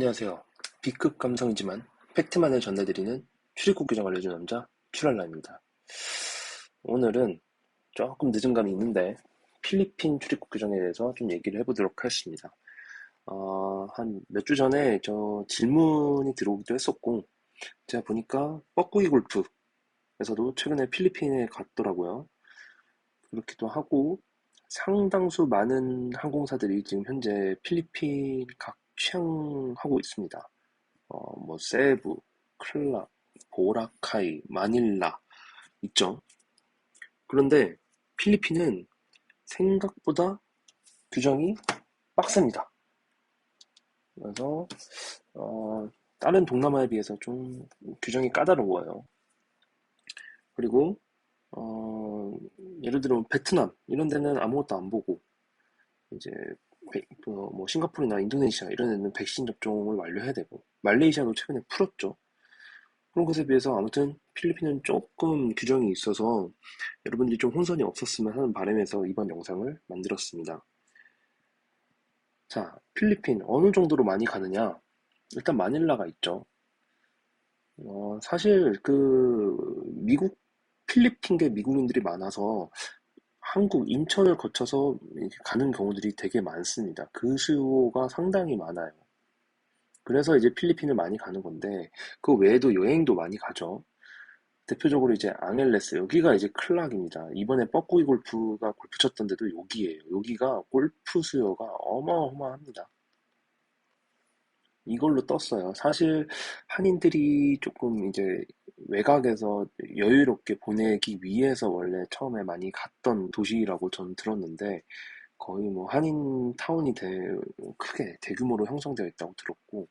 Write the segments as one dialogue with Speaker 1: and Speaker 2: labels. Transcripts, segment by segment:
Speaker 1: 안녕하세요. B급 감성이지만 팩트만을 전해드리는 출입국 규정 알려주는 남자 출랄라입니다. 오늘은 조금 늦은 감이 있는데 필리핀 출입국 규정에 대해서 좀 얘기를 해보도록 하겠습니다. 한 몇 주 전에 저 질문이 들어오기도 했었고 제가 보니까 뻐꾸기 골프에서도 최근에 필리핀에 갔더라고요. 그렇기도 하고 상당수 많은 항공사들이 지금 현재 필리핀 각 취항하고 있습니다. 뭐 세부, 클라, 보라카이, 마닐라 있죠. 그런데 필리핀은 생각보다 규정이 빡셉니다. 그래서 다른 동남아에 비해서 좀 규정이 까다로워요. 그리고 예를 들어 베트남 이런 데는 아무것도 안 보고 이제 뭐 싱가포르나 인도네시아 이런 데는 백신 접종을 완료해야 되고 말레이시아도 최근에 풀었죠. 그런 것에 비해서 아무튼 필리핀은 조금 규정이 있어서 여러분들이 좀 혼선이 없었으면 하는 바람에서 이번 영상을 만들었습니다. 자, 필리핀 어느 정도로 많이 가느냐? 일단 마닐라가 있죠. 사실 미국 필리핀계 미국인들이 많아서 한국 인천을 거쳐서 이렇게 가는 경우들이 되게 많습니다. 그 수요가 상당히 많아요. 그래서 이제 필리핀을 많이 가는 건데 그 외에도 여행도 많이 가죠. 대표적으로 이제 앙헬레스 여기가 이제 클락입니다. 이번에 뻐꾸기 골프가 골프 쳤던 데도 여기예요. 여기가 골프 수요가 어마어마합니다. 이걸로 떴어요. 사실 한인들이 조금 이제 외곽에서 여유롭게 보내기 위해서 원래 처음에 많이 갔던 도시라고 저는 들었는데 거의 뭐 한인 타운이 크게 대규모로 형성되어 있다고 들었고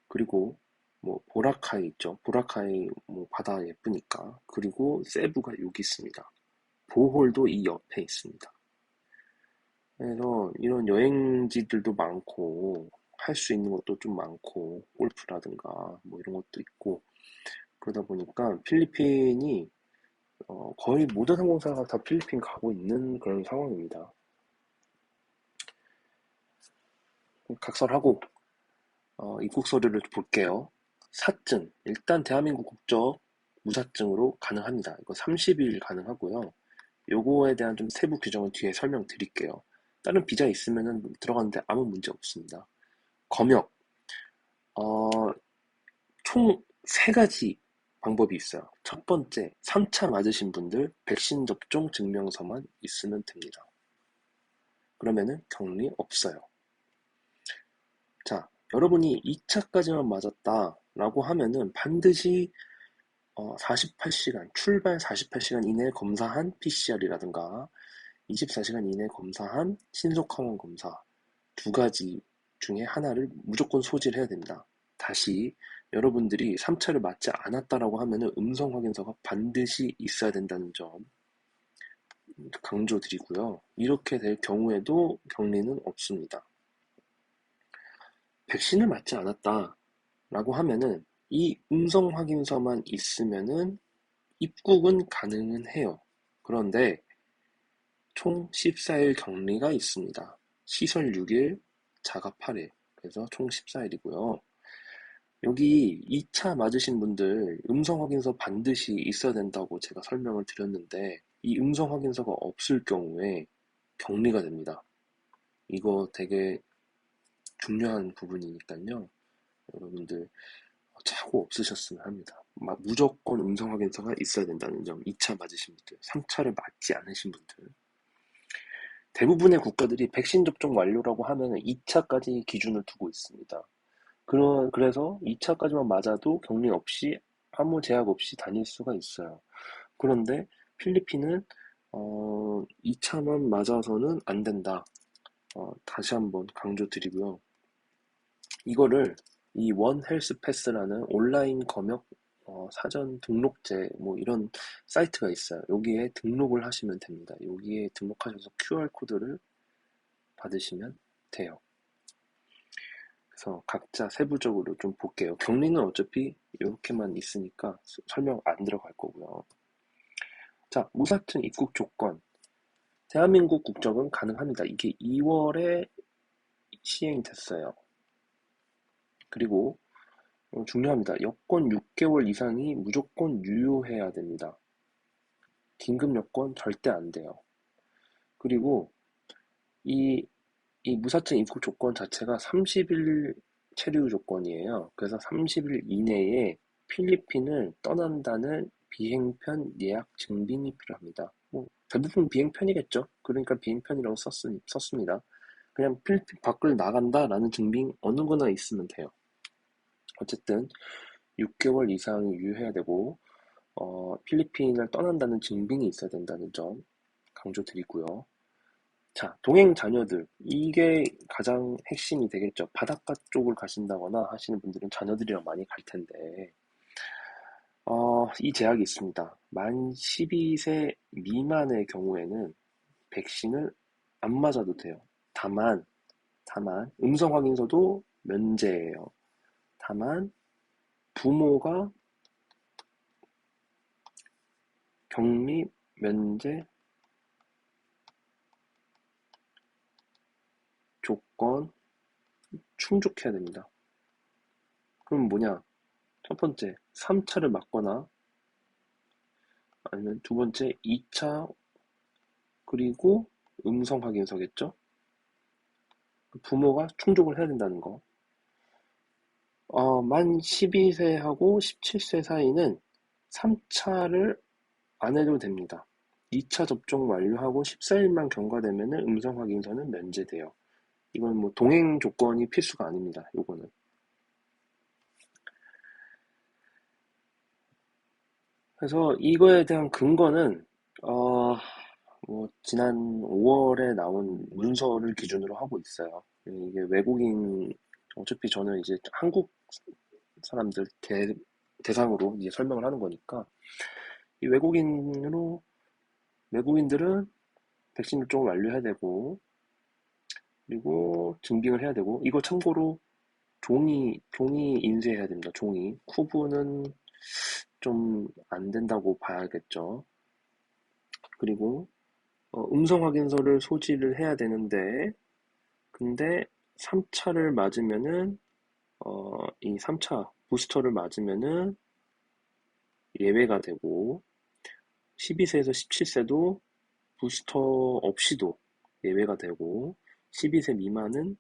Speaker 1: 그리고 뭐 보라카이 있죠. 보라카이 뭐 바다 예쁘니까. 그리고 세부가 여기 있습니다. 보홀도 이 옆에 있습니다. 그래서 이런 여행지들도 많고 할 수 있는 것도 좀 많고 골프라든가 뭐 이런 것도 있고 그러다 보니까 필리핀이 거의 모든 항공사가 다 필리핀 가고 있는 그런 상황입니다. 각설하고 입국 서류를 볼게요. 사증 일단 대한민국 국적 무사증으로 가능합니다. 이거 30일 가능하고요. 요거에 대한 좀 세부 규정은 뒤에 설명드릴게요. 다른 비자 있으면은 들어가는데 아무 문제 없습니다. 검역, 어, 총 세 가지 방법이 있어요. 첫 번째, 3차 맞으신 분들 백신 접종 증명서만 있으면 됩니다. 그러면은 격리 없어요. 자, 여러분이 2차까지만 맞았다라고 하면은 반드시 48시간, 출발 48시간 이내에 검사한 PCR이라든가 24시간 이내에 검사한 신속항원 검사 두 가지 중에 하나를 무조건 소지를 해야 됩니다. 다시 여러분들이 3차를 맞지 않았다라고 하면은 음성 확인서가 반드시 있어야 된다는 점 강조드리고요. 이렇게 될 경우에도 격리는 없습니다. 백신을 맞지 않았다라고 하면은 이 음성 확인서만 있으면은 입국은 가능은 해요. 그런데 총 14일 격리가 있습니다. 시설 6일, 자가 8일. 그래서 총 14일이고요. 여기 2차 맞으신 분들 음성 확인서 반드시 있어야 된다고 제가 설명을 드렸는데 이 음성 확인서가 없을 경우에 격리가 됩니다. 이거 되게 중요한 부분이니까요. 여러분들 차고 없으셨으면 합니다. 무조건 음성 확인서가 있어야 된다는 점 2차 맞으신 분들, 3차를 맞지 않으신 분들 대부분의 국가들이 백신 접종 완료라고 하면 2차까지 기준을 두고 있습니다. 그래서 2차까지만 맞아도 격리 없이 아무 제약 없이 다닐 수가 있어요. 그런데 필리핀은 2차만 맞아서는 안 된다. 다시 한번 강조드리고요. 이거를 이 원 헬스 패스라는 온라인 검역 사전 등록제 뭐 이런 사이트가 있어요. 여기에 등록을 하시면 됩니다. 여기에 등록하셔서 QR 코드를 받으시면 돼요. 그래서 각자 세부적으로 좀 볼게요. 격리는 어차피 이렇게만 있으니까 설명 안 들어갈 거고요. 자, 무사증 입국 조건. 대한민국 국적은 가능합니다. 이게 2월에 시행이 됐어요. 그리고 중요합니다. 여권 6개월 이상이 무조건 유효해야 됩니다. 긴급 여권 절대 안 돼요. 그리고 이, 이 무사증 입국 조건 자체가 30일 체류 조건이에요. 그래서 30일 이내에 필리핀을 떠난다는 비행편 예약 증빙이 필요합니다. 뭐 대부분 비행편이겠죠. 그러니까 비행편이라고 썼습니다. 그냥 필리핀 밖을 나간다라는 증빙 어느 거나 있으면 돼요. 어쨌든 6개월 이상이 유효해야 되고 필리핀을 떠난다는 증빙이 있어야 된다는 점 강조드리고요. 자, 동행 자녀들. 이게 가장 핵심이 되겠죠. 바닷가 쪽을 가신다거나 하시는 분들은 자녀들이랑 많이 갈 텐데, 이 제약이 있습니다. 만 12세 미만의 경우에는 백신을 안 맞아도 돼요. 다만, 음성 확인서도 면제예요. 다만, 부모가 격리 면제 조건 충족해야 됩니다. 그럼 뭐냐? 첫 번째, 3차를 맞거나 아니면 두 번째, 2차 그리고 음성 확인서겠죠? 부모가 충족을 해야 된다는 거. 만 12세하고 17세 사이는 3차를 안 해도 됩니다. 2차 접종 완료하고 14일만 경과되면 음성 확인서는 면제돼요. 이건 뭐 동행 조건이 필수가 아닙니다. 요거는. 그래서 이거에 대한 근거는 뭐 지난 5월에 나온 문서를 기준으로 하고 있어요. 이게 외국인 어차피 저는 이제 한국 사람들 대상으로 이제 설명을 하는 거니까 이 외국인들은 백신 접종을 완료해야 되고 그리고 증빙을 해야 되고 이거 참고로 종이 인쇄해야 됩니다. 종이 쿠브는 좀 안 된다고 봐야겠죠. 그리고 음성 확인서를 소지를 해야 되는데 근데 3차를 맞으면은 이 3차 부스터를 맞으면은 예외가 되고 12세에서 17세도 부스터 없이도 예외가 되고 12세 미만은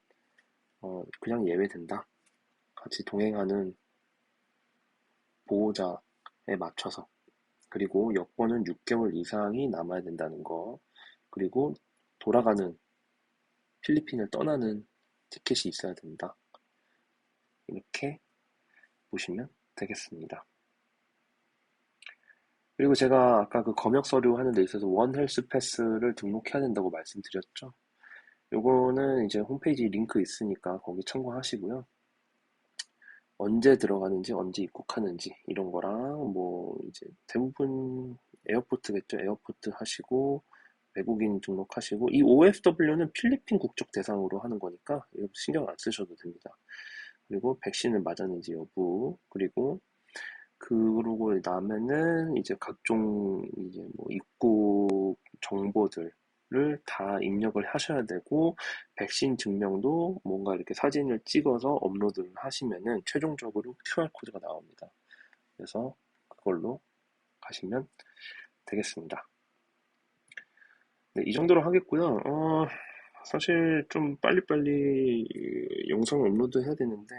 Speaker 1: 그냥 예외된다. 같이 동행하는 보호자에 맞춰서. 그리고 여권은 6개월 이상이 남아야 된다는 거. 그리고 돌아가는 필리핀을 떠나는 티켓이 있어야 된다. 이렇게 보시면 되겠습니다. 그리고 제가 아까 그 검역 서류 하는 데 있어서 원 헬스 패스를 등록해야 된다고 말씀드렸죠. 요거는 이제 홈페이지 링크 있으니까 거기 참고하시고요. 언제 들어가는지, 언제 입국하는지 이런 거랑 뭐 이제 대부분 에어포트겠죠. 에어포트 하시고 외국인 등록하시고 이 OFW는 필리핀 국적 대상으로 하는 거니까 이거 신경 안 쓰셔도 됩니다. 그리고 백신을 맞았는지 여부 그리고 그러고 나면은 이제 각종 이제 뭐 입국 정보들을 다 입력을 하셔야 되고 백신 증명도 뭔가 이렇게 사진을 찍어서 업로드를 하시면은 최종적으로 QR 코드가 나옵니다. 그래서 그걸로 가시면 되겠습니다. 네, 이 정도로 하겠고요. 사실 좀 빨리빨리 영상을 업로드 해야 되는데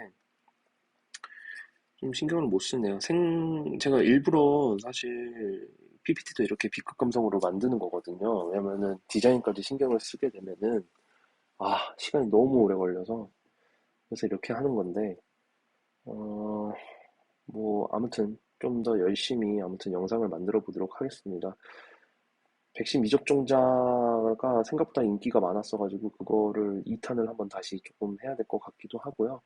Speaker 1: 좀 신경을 못 쓰네요. 제가 일부러 사실 PPT도 이렇게 B급 감성으로 만드는 거거든요. 왜냐면은 디자인까지 신경을 쓰게 되면은, 시간이 너무 오래 걸려서, 그래서 이렇게 하는 건데, 어, 뭐, 아무튼, 좀 더 열심히, 아무튼 영상을 만들어 보도록 하겠습니다. 백신 미접종자가 생각보다 인기가 많았어가지고, 그거를 2탄을 한번 다시 조금 해야 될 것 같기도 하고요.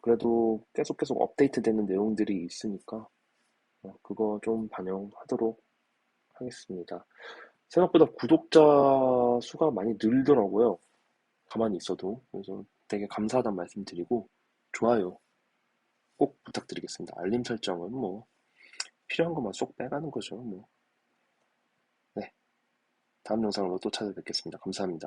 Speaker 1: 그래도 계속 업데이트 되는 내용들이 있으니까, 그거 좀 반영하도록 하겠습니다. 생각보다 구독자 수가 많이 늘더라고요. 가만히 있어도. 그래서 되게 감사하다는 말씀 드리고, 좋아요 꼭 부탁드리겠습니다. 알림 설정은 뭐, 필요한 것만 쏙 빼가는 거죠. 뭐. 네. 다음 영상으로 또 찾아뵙겠습니다. 감사합니다.